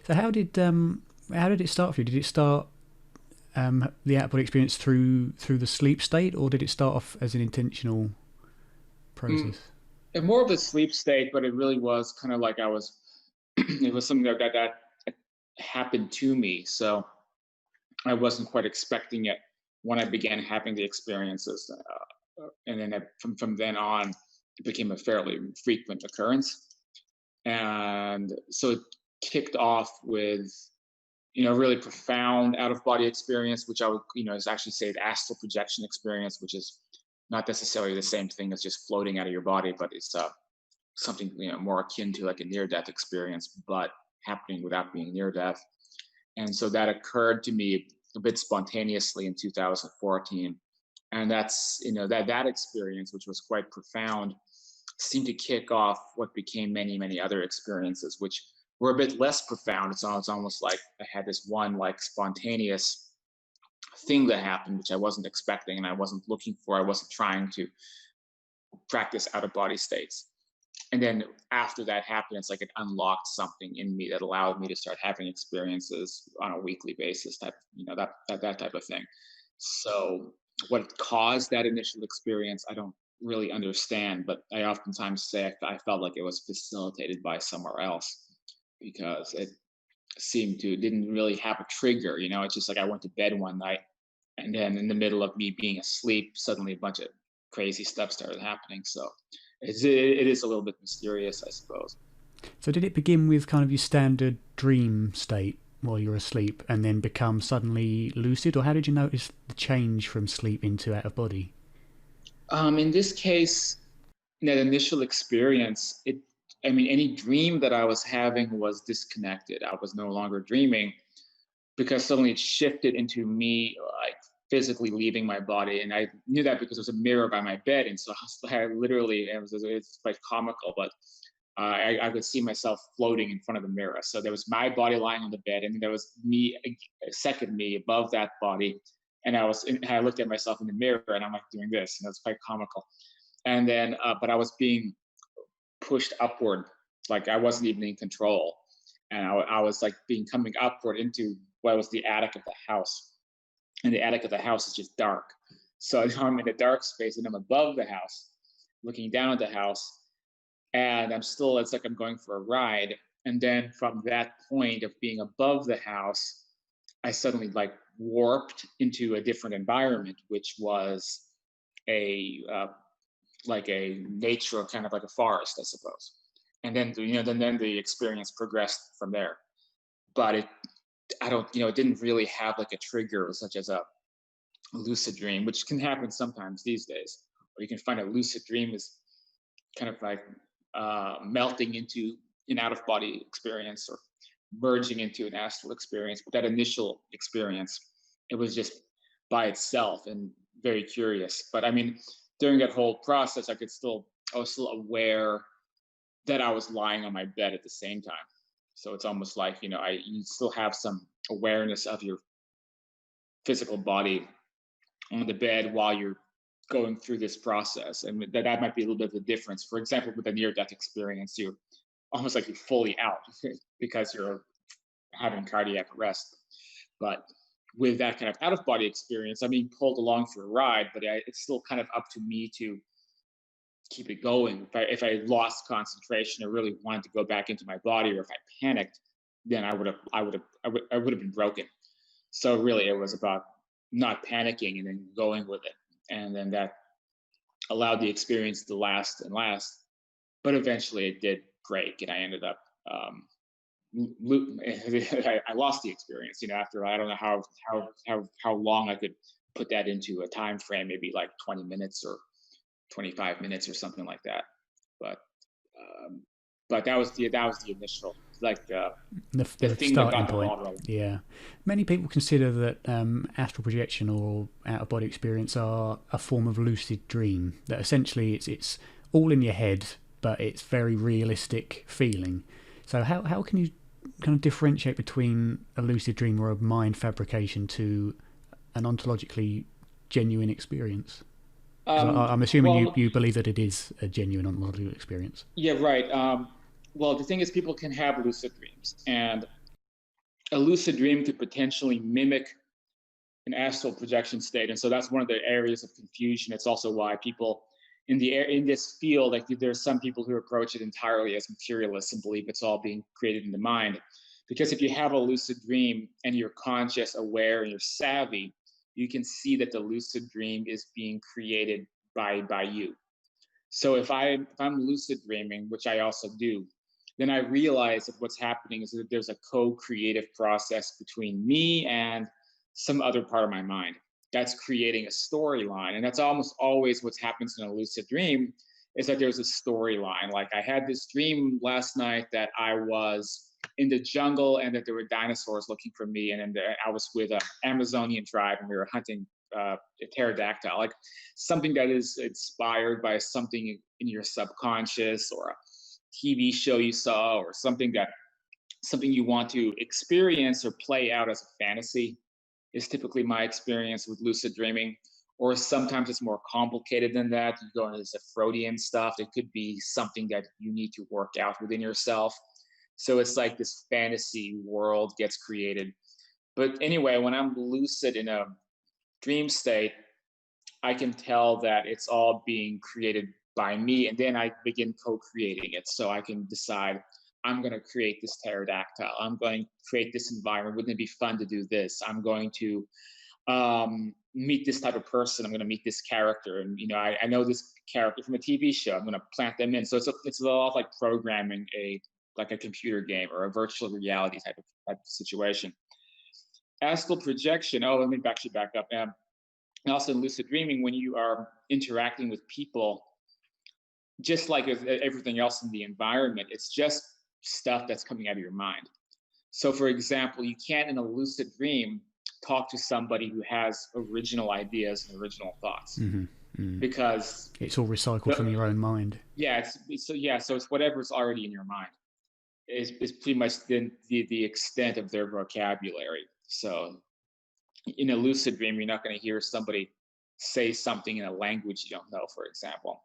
So how did it start for you? Did it start the out of body experience through the sleep state, or did it start off as an intentional Mm, process? and more of a sleep state, but it really was kind of like I was. It was something that happened to me, so I wasn't quite expecting it when I began having the experiences, and then from then on, it became a fairly frequent occurrence, and so it kicked off with really profound out of body experience, which I would, is actually say the astral projection experience, which is not necessarily the same thing as just floating out of your body, but it's something more akin to like a near death experience, but happening without being near death. And so that occurred to me a bit spontaneously in 2014. And that's, that experience, which was quite profound, seemed to kick off what became many, many other experiences, which were a bit less profound. It's almost like I had this one like spontaneous thing that happened, which I wasn't expecting and I wasn't looking for. I wasn't trying to practice out of body states. And then after that happened, it's like it unlocked something in me that allowed me to start having experiences on a weekly basis, type, that type of thing. So what caused that initial experience, I don't really understand, but I oftentimes say I felt like it was facilitated by somewhere else because it didn't really have a trigger. It's just like I went to bed one night and then in the middle of me being asleep, suddenly a bunch of crazy stuff started happening. So it is a little bit mysterious, I suppose. So did it begin with kind of your standard dream state while you're asleep, and then become suddenly lucid, or how did you notice the change from sleep into out of body? In this case, in that initial experience, I mean, any dream that I was having was disconnected. I was no longer dreaming because suddenly it shifted into me like physically leaving my body. And I knew that because there was a mirror by my bed. And so I literally, it's quite comical, but I could see myself floating in front of the mirror. So there was my body lying on the bed, and there was me, a second me above that body. And I looked at myself in the mirror and I'm like doing this, and it's quite comical. And then, but I was being pushed upward, like I wasn't even in control. And I was like being coming upward into what was the attic of the house. And the attic of the house is just dark. So now I'm in a dark space and I'm above the house, looking down at the house. And it's like I'm going for a ride. And then from that point of being above the house, I suddenly like warped into a different environment, which was a like a nature, kind of like a forest, I suppose. And then then the experience progressed from there. But I don't, it didn't really have like a trigger such as a lucid dream, which can happen sometimes these days. Or you can find a lucid dream is kind of like melting into an out of body experience or merging into an astral experience. But that initial experience, it was just by itself and very curious. But I mean, during that whole process, I was still aware that I was lying on my bed at the same time. So it's almost like, you still have some awareness of your physical body on the bed while you're going through this process. And that might be a little bit of the difference. For example, with a near death experience, you're almost like you're fully out because you're having cardiac arrest. But with that kind of out of body experience, I'm being pulled along for a ride, but it's still kind of up to me to keep it going. If I lost concentration or really wanted to go back into my body, or if I panicked, then I would have been broken. So really, it was about not panicking and then going with it, and then that allowed the experience to last and last. But eventually, it did break, and I ended up. I lost the experience, after I don't know how long I could put that into a time frame, maybe like 20 minutes or 25 minutes or something like that. But um, but that was the initial, like the The thing that starting got the point. ball rolling. Yeah, many people consider that astral projection or out of body experience are a form of lucid dream. That essentially it's all in your head, but it's very realistic feeling. So how can you kind of differentiate between a lucid dream or a mind fabrication to an ontologically genuine experience? Because I'm assuming Well, you believe that it is a genuine ontological experience. yeah, right. Well, the thing is, people can have lucid dreams, and a lucid dream could potentially mimic an astral projection state, and so that's one of the areas of confusion. It's also why people in this field, like there's some people who approach it entirely as materialists and believe it's all being created in the mind. Because if you have a lucid dream and you're conscious, aware, and you're savvy, you can see that the lucid dream is being created by you. So if I'm lucid dreaming, which I also do, then I realize that what's happening is that there's a co-creative process between me and some other part of my mind that's creating a storyline. And that's almost always what happens in a lucid dream, is that there's a storyline. Like, I had this dream last night that I was in the jungle and that there were dinosaurs looking for me, and then I was with an Amazonian tribe and we were hunting a pterodactyl, like something that is inspired by something in your subconscious, or a TV show you saw, or something you want to experience or play out as a fantasy, is typically my experience with lucid dreaming. Or sometimes it's more complicated than that. You go into this Freudian stuff. It could be something that you need to work out within yourself. So it's like this fantasy world gets created. But anyway, when I'm lucid in a dream state, I can tell that it's all being created by me, and then I begin co-creating it. So I can decide, I'm going to create this pterodactyl. I'm going to create this environment. Wouldn't it be fun to do this? I'm going to meet this type of person. I'm going to meet this character, and I know this character from a TV show. I'm going to plant them in. So it's a lot like programming like a computer game or a virtual reality type of situation. Astral projection. Oh, let me actually back up. And also in lucid dreaming, when you are interacting with people, just like everything else in the environment, it's just stuff that's coming out of your mind. So, for example, you can't in a lucid dream talk to somebody who has original ideas and original thoughts, because it's all recycled from your own mind. Yeah, so it's whatever's already in your mind is pretty much the extent of their vocabulary. So in a lucid dream, you're not going to hear somebody say something in a language you don't know, for example.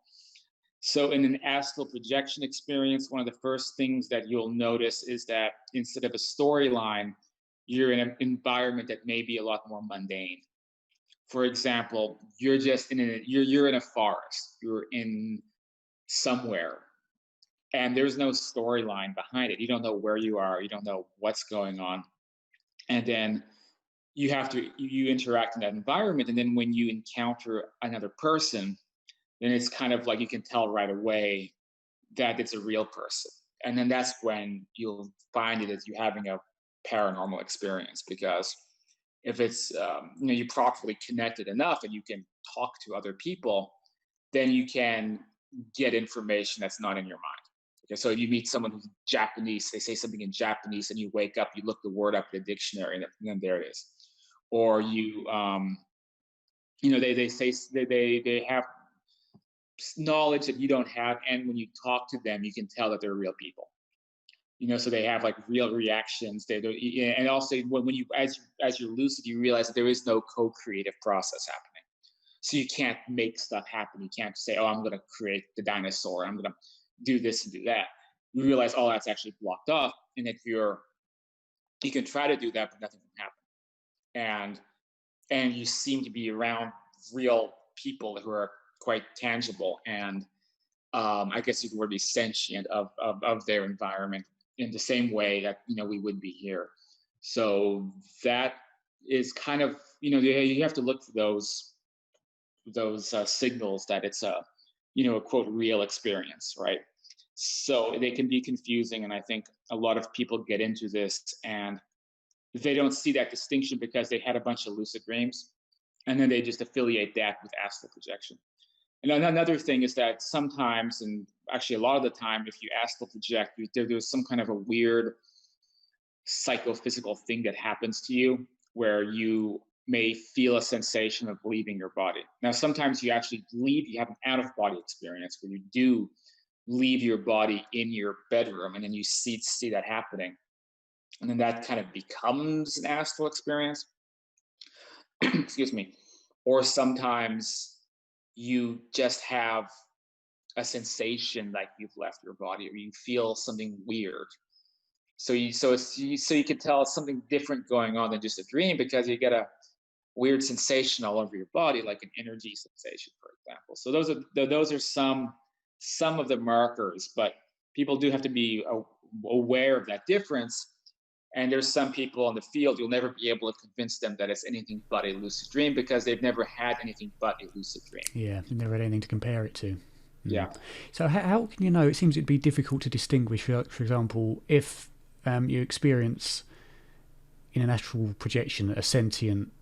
So in an astral projection experience, one of the first things that you'll notice is that instead of a storyline, you're in an environment that may be a lot more mundane. For example, you're just you're in a forest, you're in somewhere, and there's no storyline behind it. You don't know where you are, you don't know what's going on. And then you interact in that environment, and then when you encounter another person, then it's kind of like you can tell right away that it's a real person. And then that's when you'll find it as you having a paranormal experience, because if it's you properly connected enough and you can talk to other people, then you can get information that's not in your mind. Okay, so you meet someone who's Japanese, they say something in Japanese, and you wake up, you look the word up in the dictionary, and then there it is. Or they say they have knowledge that you don't have, and when you talk to them, you can tell that they're real people. So they have like real reactions. And also when you as you're lucid, you realize that there is no co-creative process happening. So you can't make stuff happen. You can't say, "Oh, I'm going to create the dinosaur. I'm going to do this and do that." You realize all that's actually blocked off, and if you can try to do that, but nothing can happen. And you seem to be around real people who are quite tangible, and I guess you could be sentient of their environment in the same way that we would be here. So that is kind of you have to look for those signals that it's a quote real experience, right? So they can be confusing, and I think a lot of people get into this and they don't see that distinction because they had a bunch of lucid dreams, and then they just affiliate that with astral projection. And another thing is that sometimes, and actually a lot of the time, if you astral project, there's some kind of a weird psychophysical thing that happens to you where you may feel a sensation of leaving your body. Now, sometimes you actually you have an out-of-body experience where you do leave your body in your bedroom, and then you see that happening. And then that kind of becomes an astral experience. Excuse me. Or sometimes you just have a sensation like you've left your body, or you feel something weird. So you can tell it's something different going on than just a dream, because you get a weird sensation all over your body, like an energy sensation, for example. So those are some of the markers, but people do have to be aware of that difference. And there's some people in the field, you'll never be able to convince them that it's anything but a lucid dream, because they've never had anything but a lucid dream. Yeah, you've never had anything to compare it to. Yeah. So how can you know? It seems it'd be difficult to distinguish, for example, if you experience in an astral projection a sentient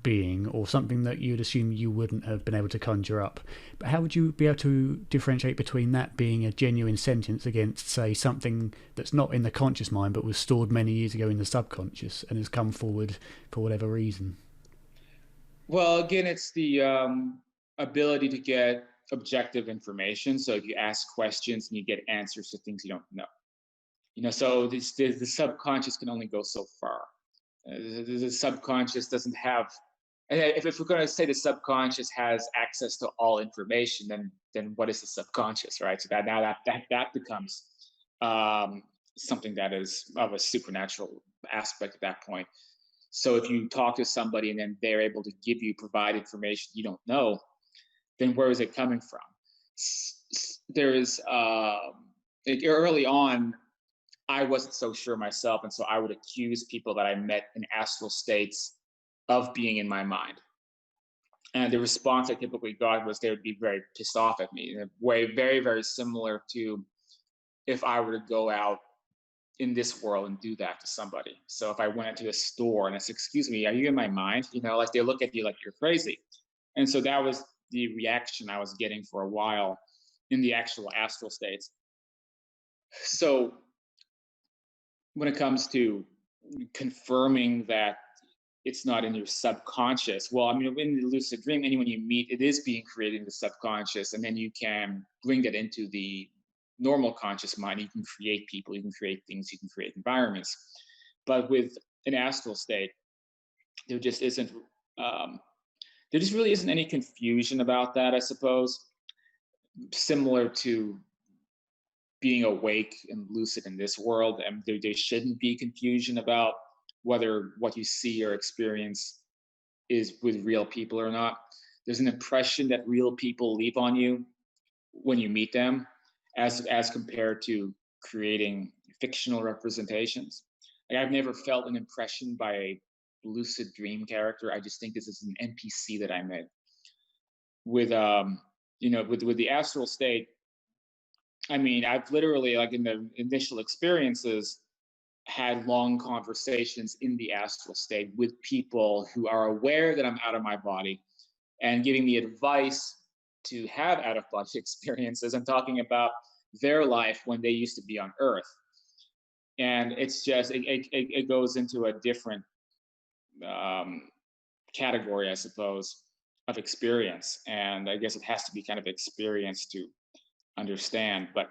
being or something that you'd assume you wouldn't have been able to conjure up. But how would you be able to differentiate between that being a genuine sentience against, say, something that's not in the conscious mind but was stored many years ago in the subconscious and has come forward for whatever reason? Well, again, it's the ability to get objective information. So if you ask questions and you get answers to things you don't know, so the subconscious can only go so far. The subconscious doesn't have. And if we're going to say the subconscious has access to all information, then what is the subconscious, right? So that becomes something that is of a supernatural aspect at that point. So if you talk to somebody and then they're able to provide information you don't know, then where is it coming from? There is early on, I wasn't so sure myself, and so I would accuse people that I met in astral states of being in my mind. And the response I typically got was they would be very pissed off at me, in a way very, very similar to if I were to go out in this world and do that to somebody. So if I went into a store and I said, "Excuse me, are you in my mind?" Like they look at you like you're crazy. And so that was the reaction I was getting for a while in the actual astral states. So when it comes to confirming that it's not in your subconscious, well, I mean, in the lucid dream, anyone you meet, it is being created in the subconscious, and then you can bring that into the normal conscious mind. You can create people, you can create things, you can create environments. But with an astral state, there just isn't. There just really isn't any confusion about that, I suppose. Similar to being awake and lucid in this world, and there shouldn't be confusion about whether what you see or experience is with real people or not. There's an impression that real people leave on you when you meet them, as compared to creating fictional representations. Like, I've never felt an impression by a lucid dream character. I just think this is an NPC that I met. With with the astral state, I mean, I've literally, like, in the initial experiences, had long conversations in the astral state with people who are aware that I'm out of my body and giving me advice to have out of body experiences and talking about their life when they used to be on Earth. And it's just, it goes into a different category, I suppose, of experience. And I guess it has to be kind of experience to understand. But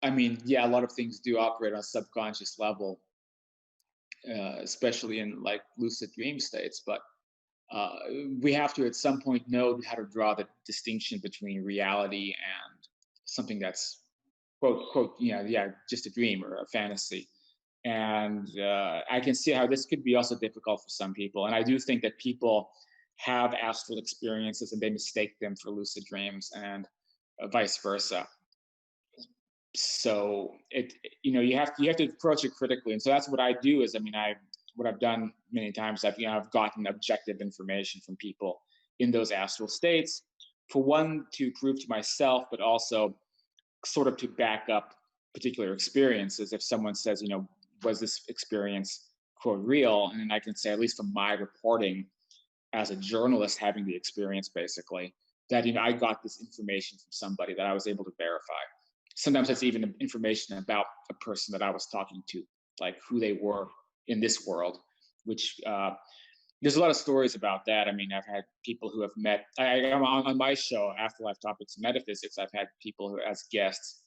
I mean, yeah, a lot of things do operate on a subconscious level, especially in like lucid dream states. But we have to at some point know how to draw the distinction between reality and something that's quote, just a dream or a fantasy. And I can see how this could be also difficult for some people. And I do think that people have astral experiences and they mistake them for lucid dreams, and vice versa. So you have to approach it critically. And so that's what I do. Is, I mean, what I've done many times, I've gotten objective information from people in those astral states, for one, to prove to myself, but also sort of to back up particular experiences. If someone says, was this experience quote real, and then I can say, at least from my reporting as a journalist having the experience, basically, that I got this information from somebody that I was able to verify. Sometimes that's even information about a person that I was talking to, like who they were in this world, which there's a lot of stories about that. I mean, I've had people who have met, on my show, Afterlife Topics and Metaphysics, I've had people who, as guests,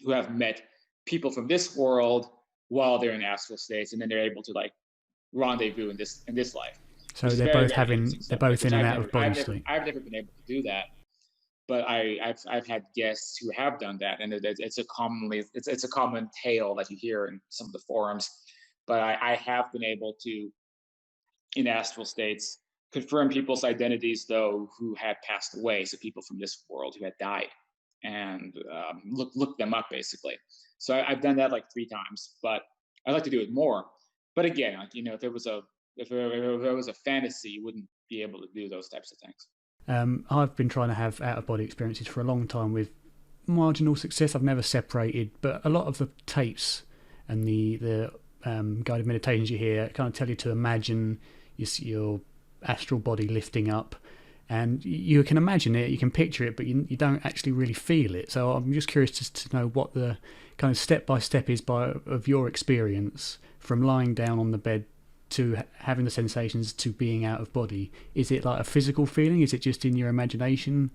who have met people from this world while they're in astral states, and then they're able to like rendezvous in this life. So they're both in and out of body state. I've never been able to do that. but I've had guests who have done that, and it's a common tale that you hear in some of the forums. But I have been able to, in astral states, confirm people's identities though who had passed away, so people from this world who had died, and look them up basically. So I've done that like 3 times, but I'd like to do it more. But again, like, if there was a fantasy, you wouldn't be able to do those types of things. I've been trying to have out of body experiences for a long time with marginal success. I've never separated, but a lot of the tapes and the guided meditations you hear kind of tell you to imagine your astral body lifting up, and you can imagine it, you can picture it, but you don't actually really feel it. So I'm just curious to know what the kind of step by step is of your experience from lying down on the bed to having the sensations to being out of body. Is it like a physical feeling? Is it just in your imagination?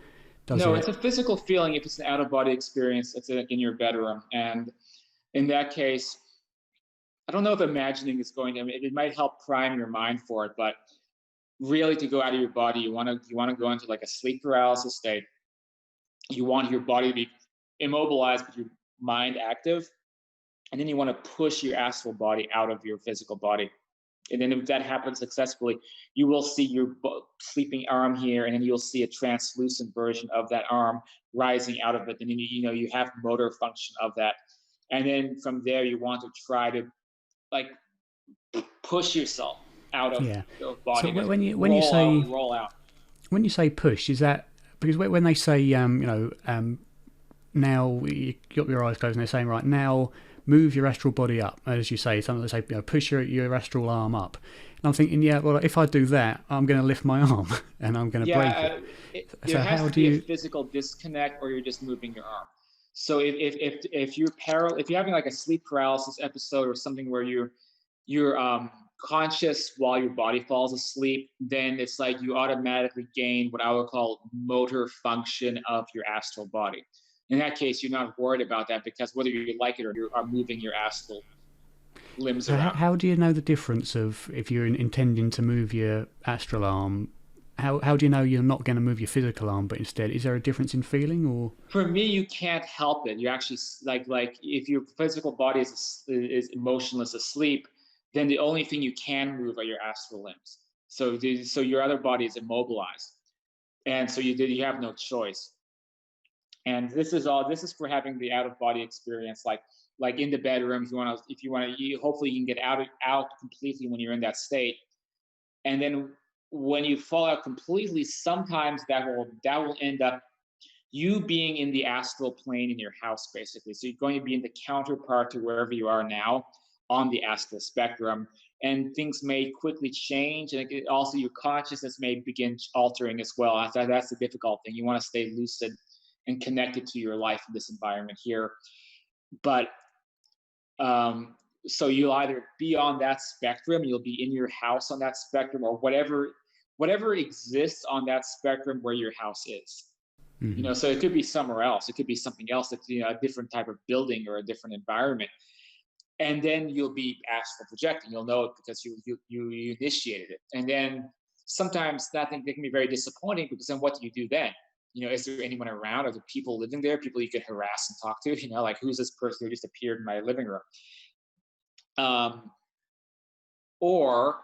No, it's a physical feeling. If it's an out of body experience, it's in your bedroom, and in that case, I don't know if imagining is going to. I mean, it might help prime your mind for it, but really, to go out of your body, you want to go into like a sleep paralysis state. You want your body to be immobilized, but your mind active, and then you want to push your astral body out of your physical body. And then if that happens successfully, you will see your sleeping arm here, and then you'll see a translucent version of that arm rising out of it. And then you have motor function of that. And then from there, you want to try to like push yourself out of the body. So when you say roll out, when you say push, is that because when they say now you got your eyes closed and they're saying right now move your astral body up, as you say, something they say, push your astral arm up. And I'm thinking, well, if I do that, I'm going to lift my arm and I'm going to break it. There has to be a physical disconnect, or you're just moving your arm. So if you're having like a sleep paralysis episode or something where you're conscious while your body falls asleep, then it's like you automatically gain what I would call motor function of your astral body. In that case, you're not worried about that, because whether you like it or you are moving your astral limbs around. How do you know the difference of if you're intending to move your astral arm? How do you know you're not going to move your physical arm, but instead, is there a difference in feeling? Or for me, you can't help it. You actually like if your physical body is emotionless asleep, then the only thing you can move are your astral limbs. So your other body is immobilized, and so you have no choice. And this is for having the out of body experience, like in the bedroom. If you want to, hopefully you can get out completely when you're in that state. And then when you fall out completely, sometimes that will end up you being in the astral plane in your house, basically. So you're going to be in the counterpart to wherever you are now on the astral spectrum, and things may quickly change, and also your consciousness may begin altering as well. That's the difficult thing. You want to stay lucid and connected to your life in this environment here. But so you'll either be on that spectrum, you'll be in your house on that spectrum, or whatever exists on that spectrum where your house is. Mm-hmm. So it could be somewhere else. It could be something else. It's a different type of building or a different environment. And then you'll be astral projecting. You'll know it because you initiated it. And then sometimes that can be very disappointing, because then what do you do then? Is there anyone around? Are there people living there? People you could harass and talk to? Like, who's this person who just appeared in my living room? Or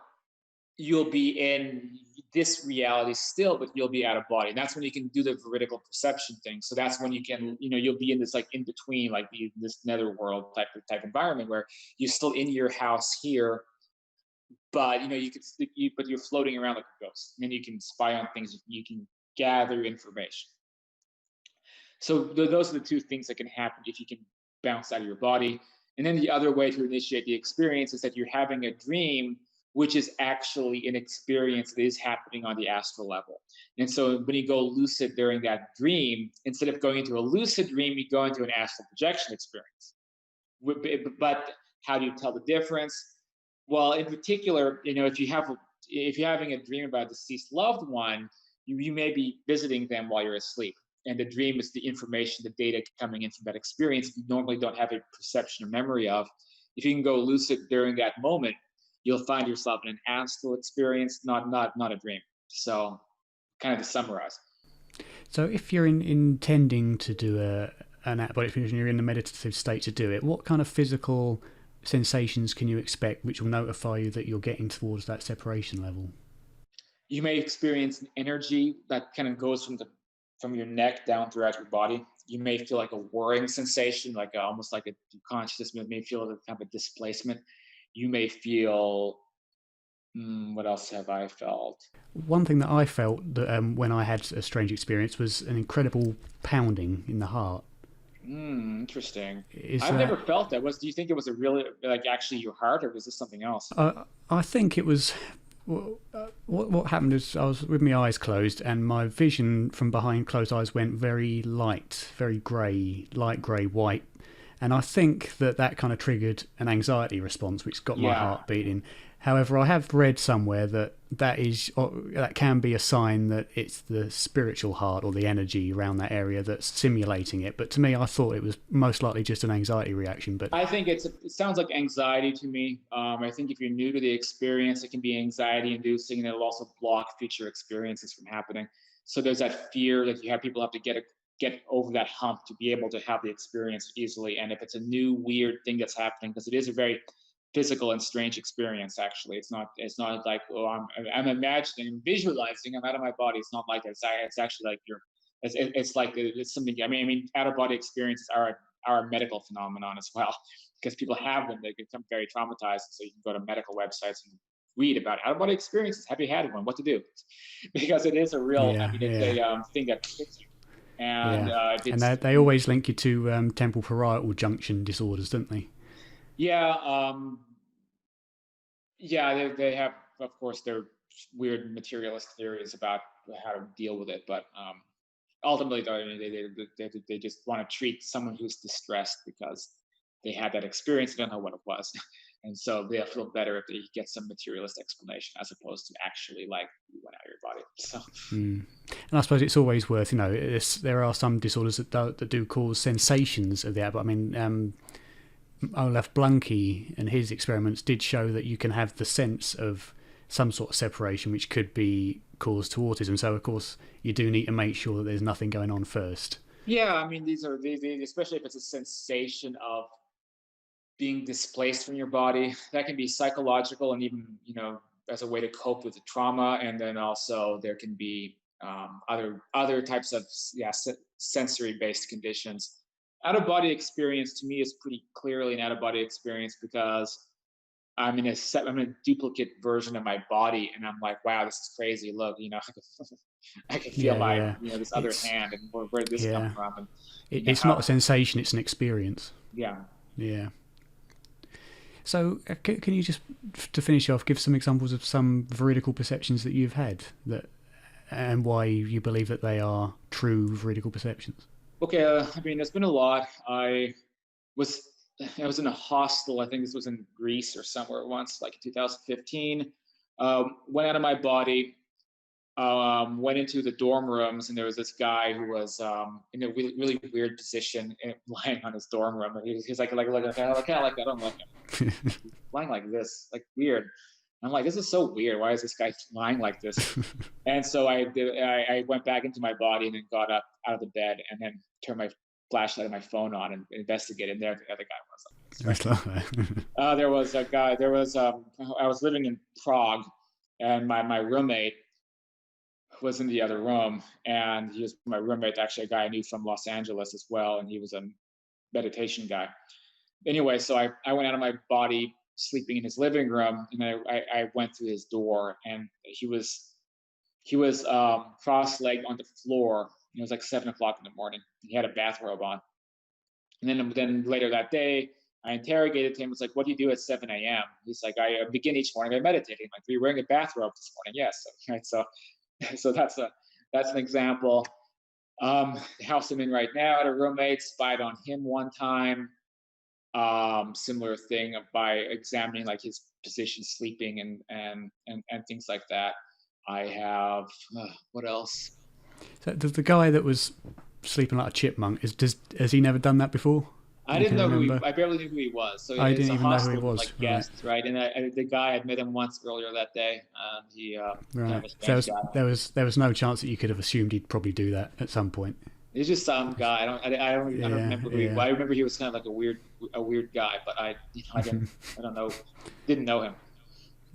you'll be in this reality still, but you'll be out of body. And that's when you can do the veridical perception thing. So that's when you can, you'll be in this like in between, like this netherworld type environment where you're still in your house here, but but you're floating around like a ghost, and you can spy on things. You can gather information. So those are the two things that can happen if you can bounce out of your body. And then the other way to initiate the experience is that you're having a dream, which is actually an experience that is happening on the astral level. And so when you go lucid during that dream, instead of going into a lucid dream, you go into an astral projection experience. But how do you tell the difference? Well, in particular, if you're having a dream about a deceased loved one, you may be visiting them while you're asleep. And the dream is the information, the data coming in from that experience you normally don't have a perception or memory of. If you can go lucid during that moment, you'll find yourself in an astral experience, not a dream. So kind of to summarize. So if you're intending to do an out-of-body experience and you're in the meditative state to do it, what kind of physical sensations can you expect which will notify you that you're getting towards that separation level? You may experience an energy that kind of goes from your neck down throughout your body. You may feel like a whirring sensation, like almost like a consciousness may feel a kind of a displacement. You may feel, what else have I felt? One thing that I felt that when I had a strange experience was an incredible pounding in the heart. Interesting. Is I've never that? felt that. Do you think it was a really like actually your heart, or was this something else? I think it was. What happened is I was with my eyes closed and my vision from behind closed eyes went very light, very grey, light grey, white. And I think that kind of triggered an anxiety response, which got my Yeah. heart beating. However, I have read somewhere that can be a sign that it's the spiritual heart or the energy around that area that's simulating it. But to me, I thought it was most likely just an anxiety reaction. But I think it sounds like anxiety to me. I think if you're new to the experience, it can be anxiety inducing, and it'll also block future experiences from happening. So there's that fear that you have people have to get over that hump to be able to have the experience easily. And if it's a new weird thing that's happening, because it is a very physical and strange experience, actually, it's not like, oh, I'm imagining, visualizing, I'm out of my body. It's not like that. It's actually like it's like it's something. I mean, out of body experiences are a medical phenomenon as well, because people have them. They become very traumatized. So you can go to medical websites and read about out of body experiences. Have you had one? What to do? Because it is a real. I yeah, mean, it's yeah, a thing that hits you, and yeah. And it's they always link you to temporal parietal junction disorders, don't they? yeah, yeah. They have, of course, their weird materialist theories about how to deal with it, but ultimately, though, I mean, they just want to treat someone who's distressed because they had that experience, they don't know what it was. And so they'll feel better if they get some materialist explanation as opposed to actually like you went out of your body. So Mm. And I suppose it's always worth, there are some disorders that do cause sensations of the out. But I mean, Olaf Blanke and his experiments did show that you can have the sense of some sort of separation, which could be caused to autism. So, of course, you do need to make sure that there's nothing going on first. yeah, I mean, these especially if it's a sensation of being displaced from your body, that can be psychological and even, as a way to cope with the trauma. And then also there can be other types of, yeah, sensory based conditions. Out of body experience to me is pretty clearly an out of body experience because I'm a duplicate version of my body, and I'm like, wow, this is crazy. Look, I can feel Yeah, my, yeah. this other It's hand, and where did this come yeah. from, and It's not how, a sensation; it's an experience. yeah. Yeah. So, can you just, to finish off, give some examples of some veridical perceptions that you've had that, and why you believe that they are true veridical perceptions? Okay, I mean, there's been a lot. Was I was in a hostel. I think this was in Greece or somewhere once, like in 2015. Went out of my body. Went into the dorm rooms, and there was this guy who was in a really, really weird position, lying on his dorm room. And he's like kind of like I don't like him. He's lying like this, like weird. I'm like, this is so weird. Why is this guy lying like this? And so I went back into my body and then got up out of the bed and then turned my flashlight and my phone on and investigated. And there the other guy was. Like, it's very weird. There was a guy. I was living in Prague, and my roommate was in the other room, and he was my roommate, actually a guy I knew from Los Angeles as well, and he was a meditation guy. Anyway, so I went out of my body sleeping in his living room, and I went through his door, and he was cross-legged on the floor. It was like 7 o'clock in the morning. He had a bathrobe on, and then later that day, I interrogated him. It's like, what do you do at 7 a.m.? He's like, I begin each morning by meditating. Like, were you wearing a bathrobe this morning? Yes. Right. So that's an example. The house I'm in right now, I had a roommate, spied on him one time. Similar thing by examining like his position sleeping and things like that. I have what else? So the guy that was sleeping like a chipmunk has he never done that before? I You didn't can know remember? I barely knew who he was. So I it's didn't a even know who he hostel with was. like Right, guests, right? And the guy I'd met him once earlier that day. He kind of right. a So strange guy. there was no chance that you could have assumed he'd probably do that at some point. He's just some guy. I don't Yeah, remember who he. yeah. I remember he was kind of like a weird guy, but I don't know, didn't know him.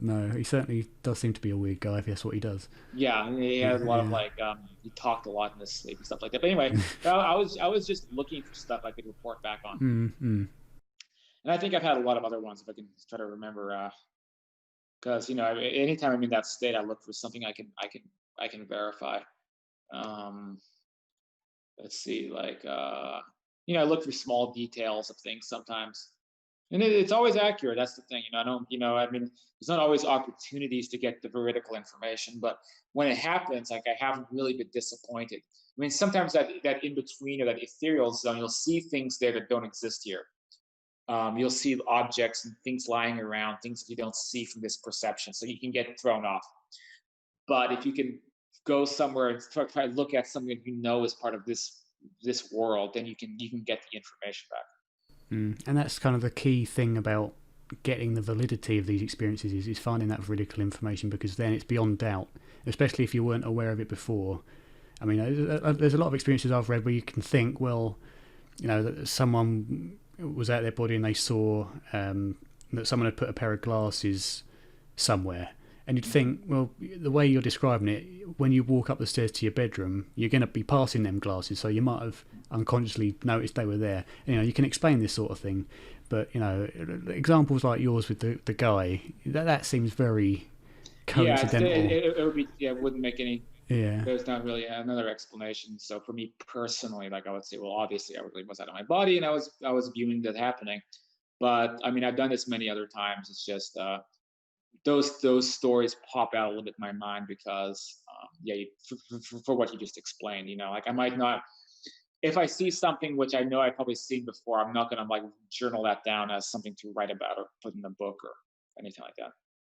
No, he certainly does seem to be a weird guy if that's what he does. Yeah, he Yeah, had a lot of yeah. like he talked a lot in his sleep and stuff like that. But anyway, I was just looking for stuff I could report back on, Mm, mm. and I think I've had a lot of other ones if I can try to remember. Because anytime I'm in that state, I look for something I can verify. Um, let's see, like I look for small details of things sometimes, and it's always accurate. That's the thing. I don't. I mean, there's not always opportunities to get the veridical information, but when it happens, like I haven't really been disappointed. I mean, sometimes that in between or that ethereal zone, you'll see things there that don't exist here. You'll see objects and things lying around, things that you don't see from this perception, so you can get thrown off. But if you can go somewhere and try to look at something that is part of this world, then you can get the information back. Mm. And that's kind of the key thing about getting the validity of these experiences is finding that veridical information, because then it's beyond doubt, especially if you weren't aware of it before. I mean, there's a lot of experiences I've read where you can think, well, that someone was out their body and they saw that someone had put a pair of glasses somewhere. And you'd Mhm. think, well, the way you're describing it, when you walk up the stairs to your bedroom, you're going to be passing them glasses, so you might have unconsciously noticed they were there. You can explain this sort of thing, but examples like yours with the guy, that seems very Yeah, coincidental. it would be, yeah, it wouldn't make any. Yeah. There's not really another explanation. So for me personally, like I would say, well, obviously I really was out of my body, and I was viewing that happening. But I mean, I've done this many other times. It's just those stories pop out a little bit in my mind because yeah, for what you just explained. Like I might not, if I see something which I know I've probably seen before, I'm not gonna like journal that down as something to write about or put in a book or anything like that.